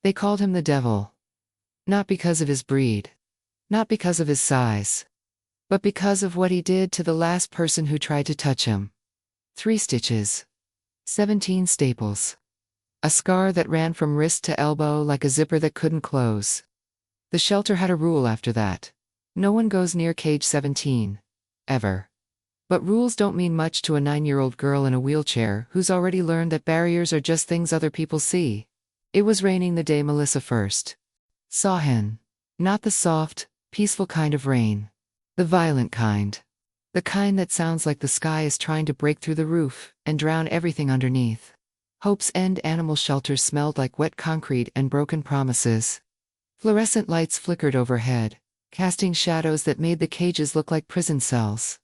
They called him the devil. Not because of his breed. Not because of his size. But because of what he did to the last person who tried to touch him. 3 stitches. 17 staples. A scar that ran from wrist to elbow like a zipper that couldn't close. The shelter had a rule after that. No one goes near cage 17. Ever. But rules don't mean much to a 9-year-old girl in a wheelchair who's already learned that barriers are just things other people see. It was raining the day Melissa first saw hen. Not the soft, peaceful kind of rain. The violent kind. The kind that sounds like the sky is trying to break through the roof and drown everything underneath. Hope's End animal shelter smelled like wet concrete and broken promises. Fluorescent lights flickered overhead, casting shadows that made the cages look like prison cells.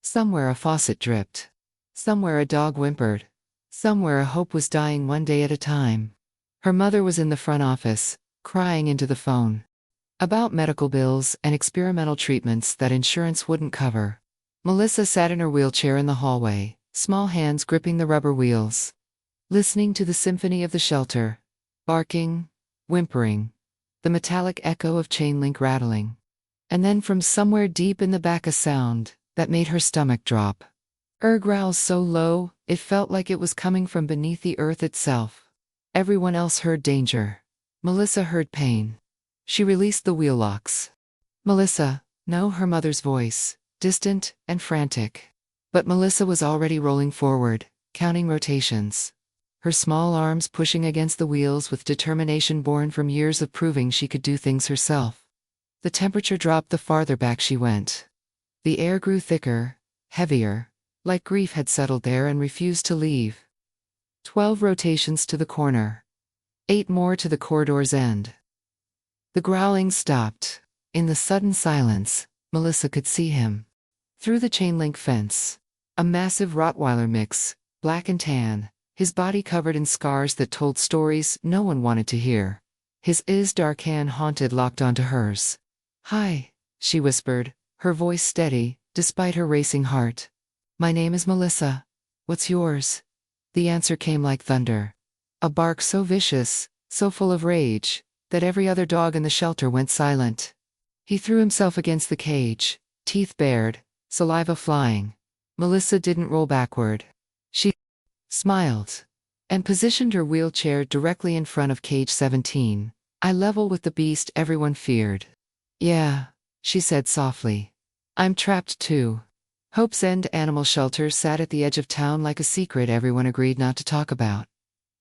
Somewhere a faucet dripped. Somewhere a dog whimpered. Somewhere a hope was dying one day at a time. Her mother was in the front office, crying into the phone. About medical bills and experimental treatments that insurance wouldn't cover. Melissa sat in her wheelchair in the hallway, small hands gripping the rubber wheels. Listening to the symphony of the shelter. Barking, whimpering. The metallic echo of chain link rattling. And then from somewhere deep in the back a sound that made her stomach drop. Growls so low, it felt like it was coming from beneath the earth itself. Everyone else heard danger. Melissa heard pain. She released the wheel locks. Melissa, no, her mother's voice, distant and frantic. But Melissa was already rolling forward, counting rotations. Her small arms pushing against the wheels with determination born from years of proving she could do things herself. The temperature dropped the farther back she went. The air grew thicker, heavier, like grief had settled there and refused to leave. 12 rotations to the corner. 8 more to the corridor's end. The growling stopped. In the sudden silence, Melissa could see him. Through the chain-link fence. A massive Rottweiler mix, black and tan, his body covered in scars that told stories no one wanted to hear. His dark hand haunted locked onto hers. "Hi," she whispered, her voice steady, despite her racing heart. "My name is Melissa. What's yours?" The answer came like thunder. A bark so vicious, so full of rage, that every other dog in the shelter went silent. He threw himself against the cage, teeth bared, saliva flying. Melissa didn't roll backward. She smiled and positioned her wheelchair directly in front of cage 17, eye level with the beast everyone feared. "Yeah," she said softly. "I'm trapped too." Hope's End animal shelter sat at the edge of town like a secret everyone agreed not to talk about.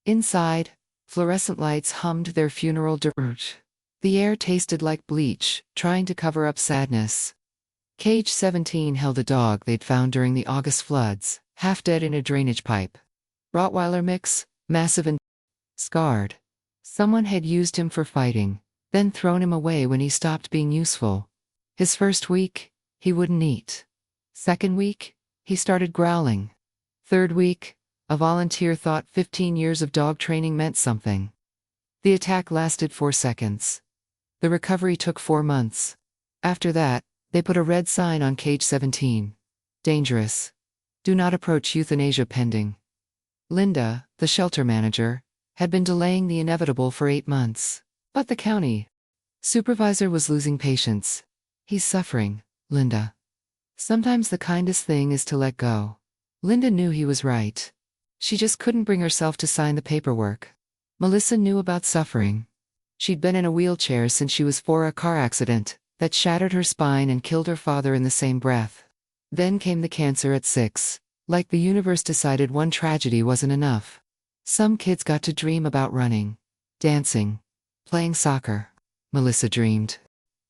Inside, fluorescent lights hummed their funeral dirge. The air tasted like bleach, trying to cover up sadness. Cage 17 held a dog they'd found during the August floods, half dead in a drainage pipe. Rottweiler mix, massive and scarred. Someone had used him for fighting, then thrown him away when he stopped being useful. His first week, he wouldn't eat. Second week, he started growling. Third week, a volunteer thought 15 years of dog training meant something. The attack lasted 4 seconds. The recovery took 4 months. After that, they put a red sign on cage 17. Dangerous. Do not approach euthanasia pending. Linda, the shelter manager, had been delaying the inevitable for 8 months. But the county supervisor was losing patience. "He's suffering, Linda." Sometimes the kindest thing is to let go. Linda knew he was right. She just couldn't bring herself to sign the paperwork. Melissa knew about suffering. She'd been in a wheelchair since she was 4, a car accident that shattered her spine and killed her father in the same breath. Then came the cancer at 6. Like the universe decided one tragedy wasn't enough. Some kids got to dream about running, dancing, playing soccer. Melissa dreamed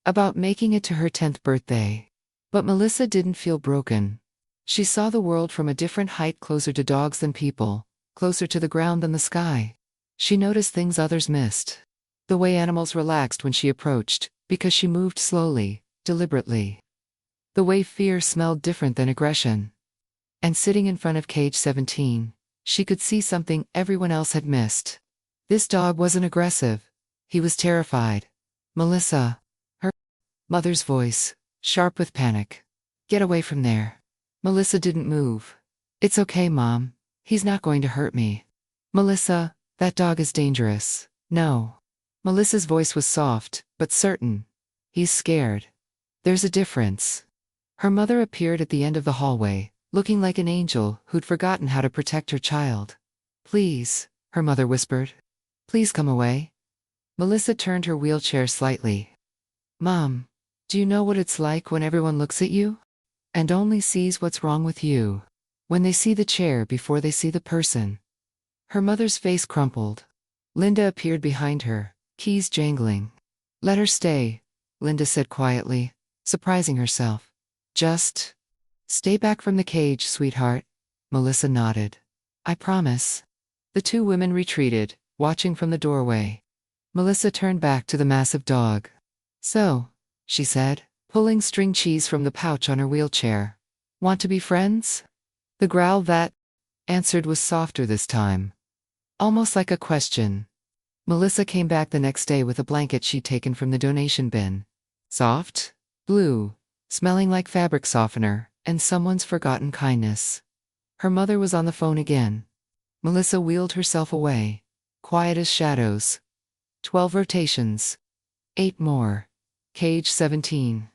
about making it to her 10th birthday. But Melissa didn't feel broken. She saw the world from a different height, closer to dogs than people, closer to the ground than the sky. She noticed things others missed. The way animals relaxed when she approached, because she moved slowly, deliberately. The way fear smelled different than aggression. And sitting in front of cage 17, she could see something everyone else had missed. This dog wasn't aggressive. He was terrified. "Melissa." Her mother's voice, sharp with panic. "Get away from there." Melissa didn't move. "It's okay, Mom. He's not going to hurt me." "Melissa, that dog is dangerous." "No." Melissa's voice was soft, but certain. He's scared. There's a difference. Her mother appeared at the end of the hallway, looking like an angel who'd forgotten how to protect her child. Please, her mother whispered. Please come away. Melissa turned her wheelchair slightly. Mom, do you know what it's like when everyone looks at you? And only sees what's wrong with you. When they see the chair before they see the person. Her mother's face crumpled. Linda appeared behind her, keys jangling. Let her stay, Linda said quietly, surprising herself. Just stay back from the cage, sweetheart. Melissa nodded. I promise. The two women retreated, watching from the doorway. Melissa turned back to the massive dog. So, she said, pulling string cheese from the pouch on her wheelchair. Want to be friends? The growl that answered was softer this time. Almost like a question. Melissa came back the next day with a blanket she'd taken from the donation bin. Soft, blue, smelling like fabric softener, and someone's forgotten kindness. Her mother was on the phone again. Melissa wheeled herself away, quiet as shadows. 12 rotations. 8 more. Cage 17.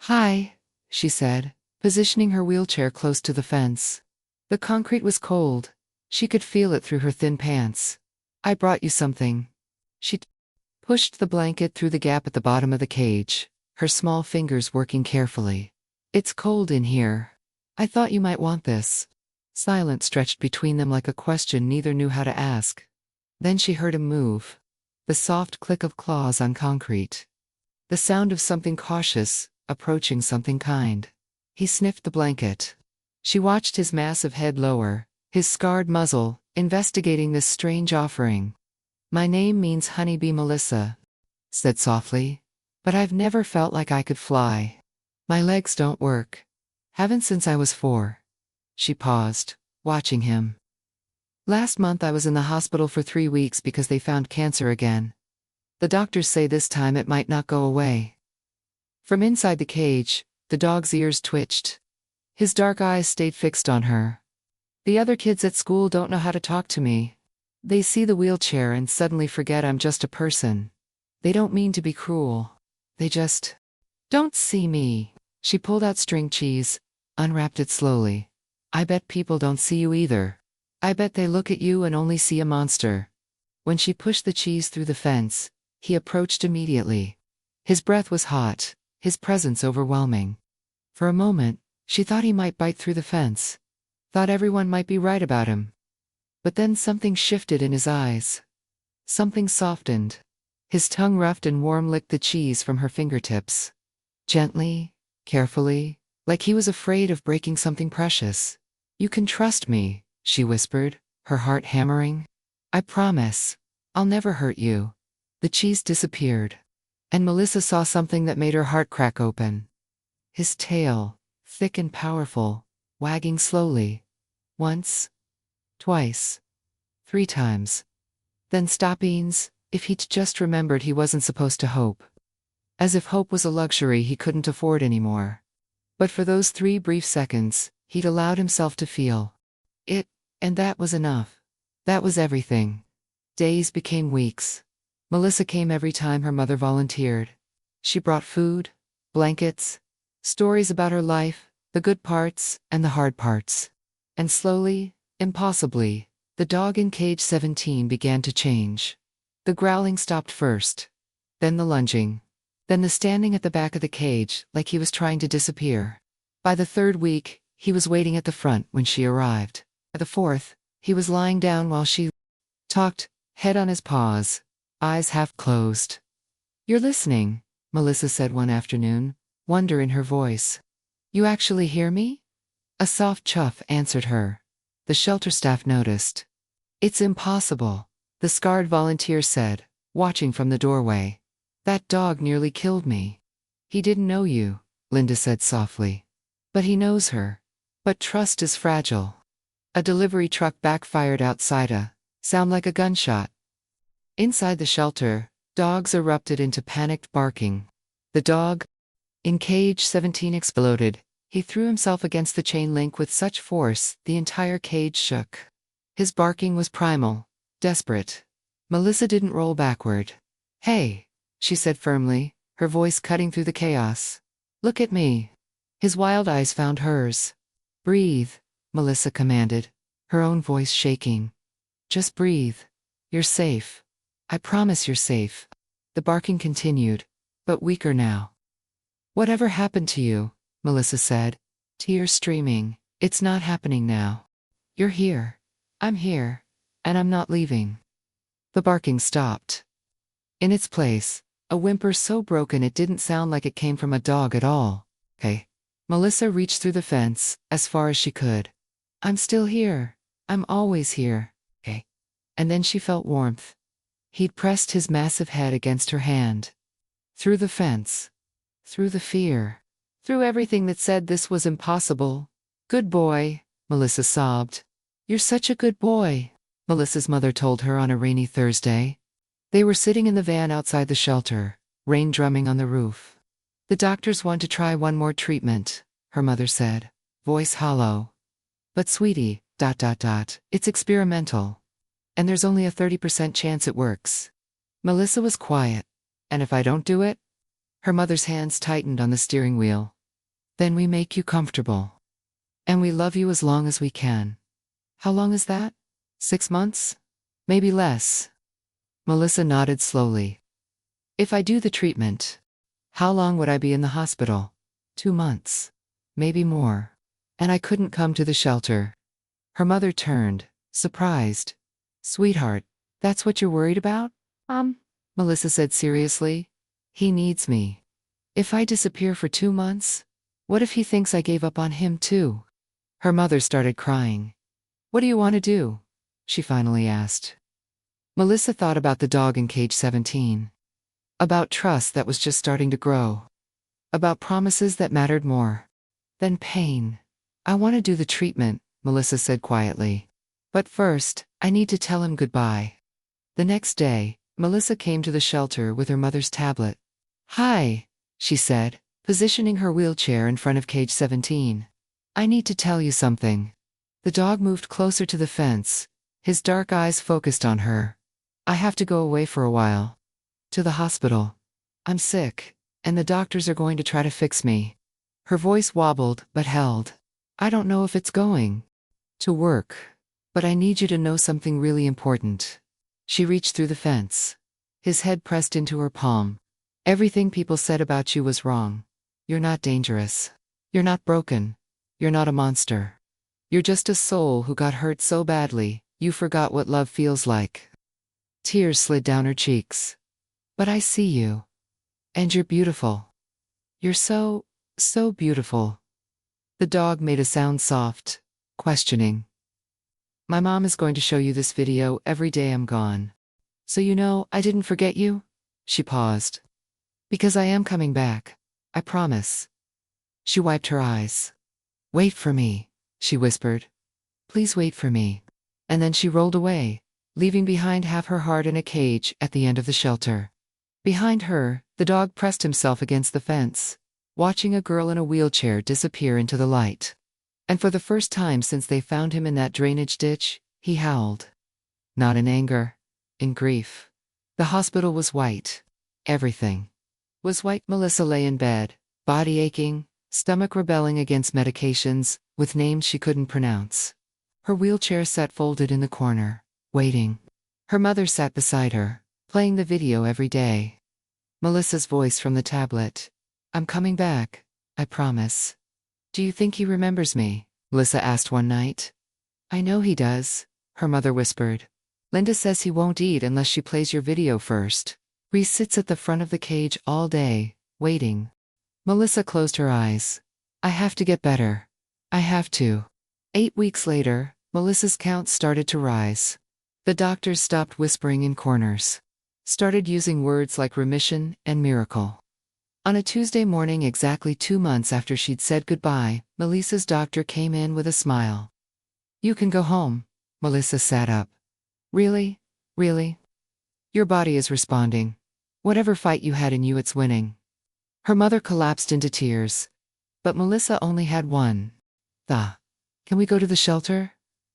Hi, she said, positioning her wheelchair close to the fence. The concrete was cold. She could feel it through her thin pants. I brought you something. She pushed the blanket through the gap at the bottom of the cage, her small fingers working carefully. It's cold in here. I thought you might want this. Silence stretched between them like a question neither knew how to ask. Then she heard him move. The soft click of claws on concrete. The sound of something cautious, approaching something kind. He sniffed the blanket. She watched his massive head lower, his scarred muzzle, investigating this strange offering. My name means Honeybee Melissa, said softly, but I've never felt like I could fly. My legs don't work. Haven't since I was 4. She paused, watching him. Last month I was in the hospital for 3 weeks because they found cancer again. The doctors say this time it might not go away. From inside the cage, the dog's ears twitched. His dark eyes stayed fixed on her. The other kids at school don't know how to talk to me. They see the wheelchair and suddenly forget I'm just a person. They don't mean to be cruel. They just don't see me. She pulled out string cheese, unwrapped it slowly. I bet people don't see you either. I bet they look at you and only see a monster. When she pushed the cheese through the fence, he approached immediately. His breath was hot, his presence overwhelming. For a moment, she thought he might bite through the fence. Thought everyone might be right about him. But then something shifted in his eyes. Something softened. His tongue roughed and warm licked the cheese from her fingertips. Gently, carefully, like he was afraid of breaking something precious. You can trust me, she whispered, her heart hammering. I promise. I'll never hurt you. The cheese disappeared. And Melissa saw something that made her heart crack open. His tail, thick and powerful, wagging slowly. Once. Twice. 3 times. Then stopping, if he'd just remembered he wasn't supposed to hope. As if hope was a luxury he couldn't afford anymore. But for those 3 brief seconds, he'd allowed himself to feel it, and that was enough. That was everything. Days became weeks. Melissa came every time her mother volunteered. She brought food, blankets, stories about her life, the good parts and the hard parts. And slowly, impossibly, the dog in cage 17 began to change. The growling stopped first. Then the lunging. Then the standing at the back of the cage, like he was trying to disappear. By the 3rd week, he was waiting at the front when she arrived. By the 4th, he was lying down while she talked, head on his paws, eyes half closed. You're listening, Melissa said one afternoon, wonder in her voice. You actually hear me? A soft chuff answered her. The shelter staff noticed. It's impossible, the scarred volunteer said, watching from the doorway. That dog nearly killed me. He didn't know you, Linda said softly. But he knows her. But trust is fragile. A delivery truck backfired outside sound like a gunshot. Inside the shelter, dogs erupted into panicked barking. The dog in cage 17 exploded. He threw himself against the chain link with such force, the entire cage shook. His barking was primal, desperate. Melissa didn't roll backward. Hey, she said firmly, her voice cutting through the chaos. Look at me. His wild eyes found hers. Breathe, Melissa commanded, her own voice shaking. Just breathe. You're safe. I promise you're safe. The barking continued, but weaker now. Whatever happened to you? Melissa said, tears streaming. It's not happening now. You're here. I'm here. And I'm not leaving. The barking stopped. In its place, a whimper so broken it didn't sound like it came from a dog at all. Okay. Melissa reached through the fence, as far as she could. I'm still here. I'm always here. Okay. And then she felt warmth. He'd pressed his massive head against her hand. Through the fence. Through the fear. Through everything that said this was impossible. Good boy, Melissa sobbed. You're such a good boy, Melissa's mother told her on a rainy Thursday. They were sitting in the van outside the shelter, rain drumming on the roof. The doctors want to try one more treatment, her mother said, voice hollow. But sweetie, it's experimental. And there's only a 30% chance it works. Melissa was quiet. And if I don't do it? Her mother's hands tightened on the steering wheel. Then we make you comfortable. And we love you as long as we can. How long is that? 6 months? Maybe less. Melissa nodded slowly. If I do the treatment, how long would I be in the hospital? 2 months. Maybe more. And I couldn't come to the shelter. Her mother turned, surprised. Sweetheart, that's what you're worried about? Melissa said seriously. He needs me. If I disappear for 2 months, what if he thinks I gave up on him too? Her mother started crying. What do you want to do? She finally asked. Melissa thought about the dog in cage 17. About trust that was just starting to grow. About promises that mattered more than pain. I want to do the treatment, Melissa said quietly. But first, I need to tell him goodbye. The next day, Melissa came to the shelter with her mother's tablet. Hi, she said, positioning her wheelchair in front of cage 17. I need to tell you something. The dog moved closer to the fence, his dark eyes focused on her. I have to go away for a while. To the hospital. I'm sick, and the doctors are going to try to fix me. Her voice wobbled, but held. I don't know if it's going to work, but I need you to know something really important. She reached through the fence. His head pressed into her palm. Everything people said about you was wrong. You're not dangerous. You're not broken. You're not a monster. You're just a soul who got hurt so badly, you forgot what love feels like. Tears slid down her cheeks. But I see you. And you're beautiful. You're so beautiful. The dog made a sound soft, questioning. My mom is going to show you this video every day I'm gone. So you know I didn't forget you? She paused. Because I am coming back. I promise. She wiped her eyes. Wait for me, she whispered. Please wait for me. And then she rolled away, leaving behind half her heart in a cage at the end of the shelter. Behind her, the dog pressed himself against the fence, watching a girl in a wheelchair disappear into the light. And for the first time since they found him in that drainage ditch, he howled. Not in anger, in grief. The hospital was white. Everything was white. Melissa lay in bed, body aching, stomach rebelling against medications, with names she couldn't pronounce. Her wheelchair sat folded in the corner, waiting. Her mother sat beside her, playing the video every day. Melissa's voice from the tablet. I'm coming back, I promise. Do you think he remembers me? Melissa asked one night. I know he does, her mother whispered. Linda says he won't eat unless she plays your video first. Reese sits at the front of the cage all day, waiting. Melissa closed her eyes. I have to get better. I have to. 8 weeks later, Melissa's count started to rise. The doctors stopped whispering in corners. Started using words like remission and miracle. On a Tuesday morning exactly 2 months after she'd said goodbye, Melissa's doctor came in with a smile. You can go home. Melissa sat up. Really? Really? Your body is responding. Whatever fight you had in you, it's winning. Her mother collapsed into tears. But Melissa only had one. Can we go to the shelter?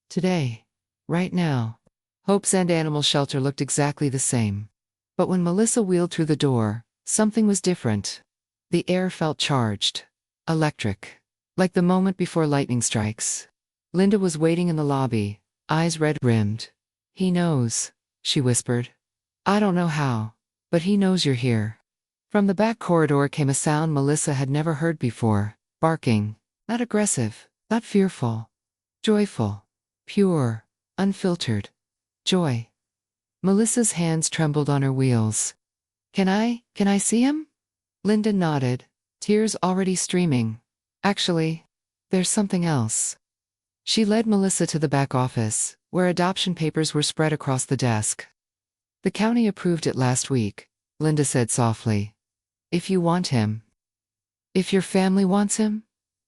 Today. Right now. Hope's End Animal Shelter looked exactly the same. But when Melissa wheeled through the door, something was different. The air felt charged. Electric. Like the moment before lightning strikes. Linda was waiting in the lobby, eyes red-rimmed. "He knows," she whispered. "I don't know how, but he knows you're here." From the back corridor came a sound Melissa had never heard before, barking. Not aggressive, not fearful. Joyful. Pure. Unfiltered. Joy. Melissa's hands trembled on her wheels. Can I see him?" Linda nodded, tears already streaming. "Actually, there's something else." She led Melissa to the back office, where adoption papers were spread across the desk. "The county approved it last week," Linda said softly. "If you want him. If your family wants him,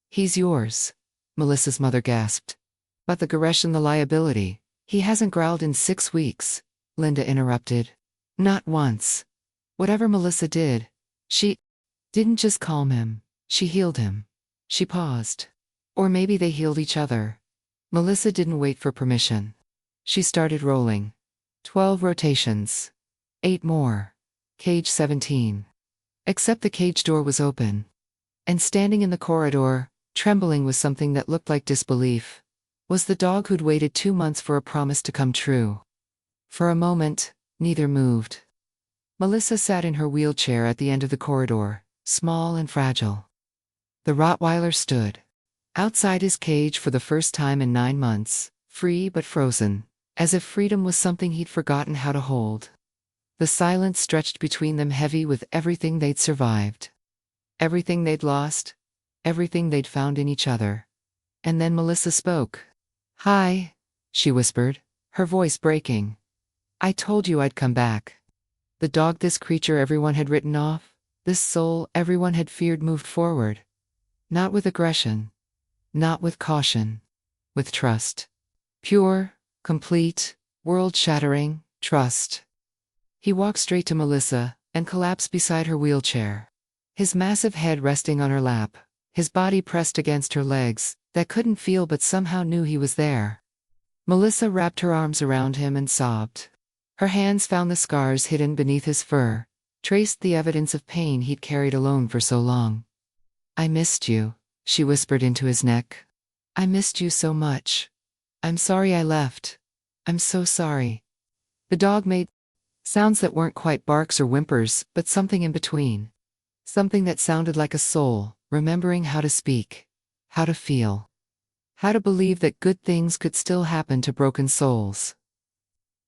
he's yours," Melissa's mother gasped. "But the Goresh and the liability. He hasn't growled in 6 weeks," Linda interrupted. "Not once. Whatever Melissa did, she didn't just calm him, she healed him." She paused. Or maybe they healed each other. Melissa didn't wait for permission. She started rolling. 12 rotations. 8 more. Cage 17. Except the cage door was open. And standing in the corridor, trembling with something that looked like disbelief, was the dog who'd waited 2 months for a promise to come true. For a moment, neither moved. Melissa sat in her wheelchair at the end of the corridor, small and fragile. The Rottweiler stood. Outside his cage for the first time in 9 months, free but frozen, as if freedom was something he'd forgotten how to hold. The silence stretched between them, heavy with everything they'd survived. Everything they'd lost. Everything they'd found in each other. And then Melissa spoke. "Hi," she whispered, her voice breaking. "I told you I'd come back." The dog, this creature everyone had written off, this soul everyone had feared, moved forward. Not with aggression. Not with caution. With trust. Pure, complete, world-shattering trust. He walked straight to Melissa and collapsed beside her wheelchair. His massive head resting on her lap, his body pressed against her legs, that couldn't feel but somehow knew he was there. Melissa wrapped her arms around him and sobbed. Her hands found the scars hidden beneath his fur, traced the evidence of pain he'd carried alone for so long. "I missed you," she whispered into his neck. "I missed you so much. I'm sorry I left. I'm so sorry." The dog made sounds that weren't quite barks or whimpers, but something in between. Something that sounded like a soul, remembering how to speak, how to feel, how to believe that good things could still happen to broken souls.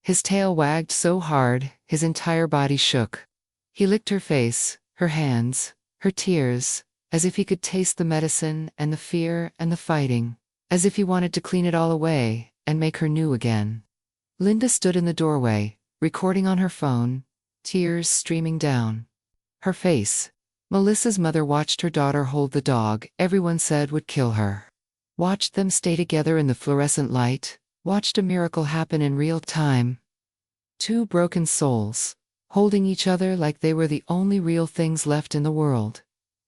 His tail wagged so hard, his entire body shook. He licked her face, her hands, her tears, as if he could taste the medicine and the fear and the fighting, as if he wanted to clean it all away and make her new again. Linda stood in the doorway, recording on her phone, tears streaming down. Her face. Melissa's mother watched her daughter hold the dog everyone said would kill her. Watched them stay together in the fluorescent light, watched a miracle happen in real time. 2 broken souls, holding each other like they were the only real things left in the world.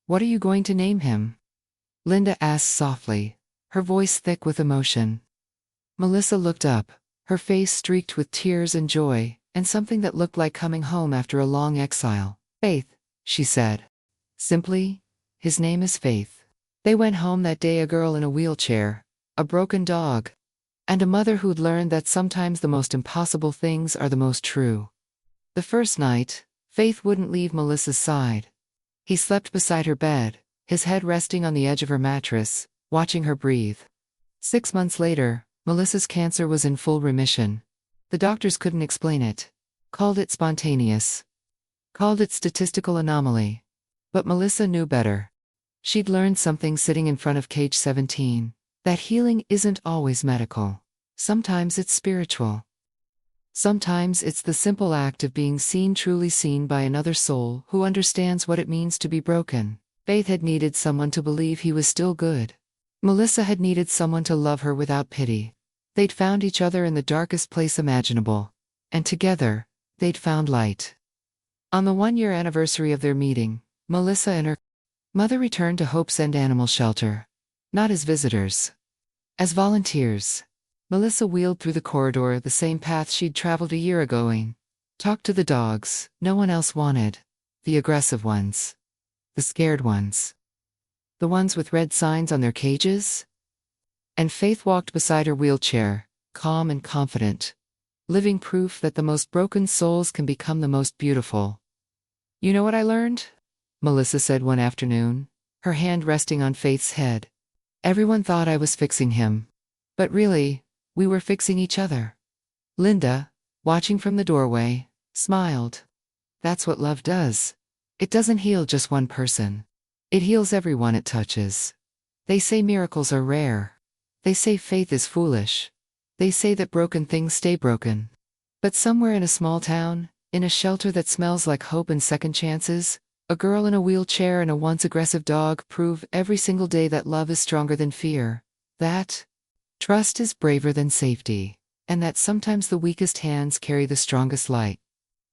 "What are you going to name him?" Linda asked softly, her voice thick with emotion. Melissa looked up, her face streaked with tears and joy, and something that looked like coming home after a long exile. "Faith," she said. Simply, "His name is Faith." They went home that day, a girl in a wheelchair, a broken dog, and a mother who'd learned that sometimes the most impossible things are the most true. The first night, Faith wouldn't leave Melissa's side. He slept beside her bed, his head resting on the edge of her mattress, watching her breathe. 6 months later, Melissa's cancer was in full remission. The doctors couldn't explain it. Called it spontaneous. Called it statistical anomaly. But Melissa knew better. She'd learned something sitting in front of cage 17. That healing isn't always medical. Sometimes it's spiritual. Sometimes it's the simple act of being seen, truly seen by another soul who understands what it means to be broken. Faith had needed someone to believe he was still good. Melissa had needed someone to love her without pity. They'd found each other in the darkest place imaginable. And together, they'd found light. On the 1-year anniversary of their meeting, Melissa and her mother returned to Hope's End Animal Shelter. Not as visitors. As volunteers. Melissa wheeled through the corridor the same path she'd traveled a year ago. Talked to the dogs no one else wanted. The aggressive ones. The scared ones. The ones with red signs on their cages. And Faith walked beside her wheelchair, calm and confident, living proof that the most broken souls can become the most beautiful. "You know what I learned?" Melissa said one afternoon, her hand resting on Faith's head. "Everyone thought I was fixing him. But really, we were fixing each other." Linda, watching from the doorway, smiled. "That's what love does. It doesn't heal just one person. It heals everyone it touches. They say miracles are rare. They say faith is foolish. They say that broken things stay broken. But somewhere in a small town, in a shelter that smells like hope and second chances, a girl in a wheelchair and a once aggressive dog prove every single day that love is stronger than fear, that trust is braver than safety, and that sometimes the weakest hands carry the strongest light.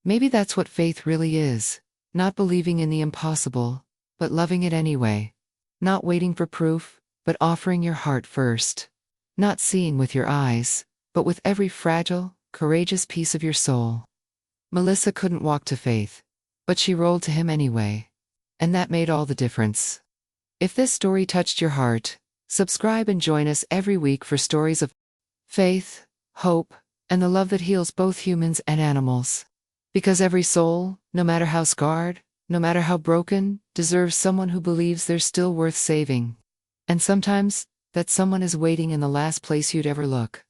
Maybe that's what faith really is, not believing in the impossible, but loving it anyway. Not waiting for proof, but offering your heart first. Not seeing with your eyes, but with every fragile, courageous piece of your soul. Melissa couldn't walk to Faith, but she rolled to him anyway. And that made all the difference. If this story touched your heart, subscribe and join us every week for stories of faith, hope, and the love that heals both humans and animals. Because every soul, no matter how scarred, no matter how broken, deserves someone who believes they're still worth saving. And sometimes, that someone is waiting in the last place you'd ever look.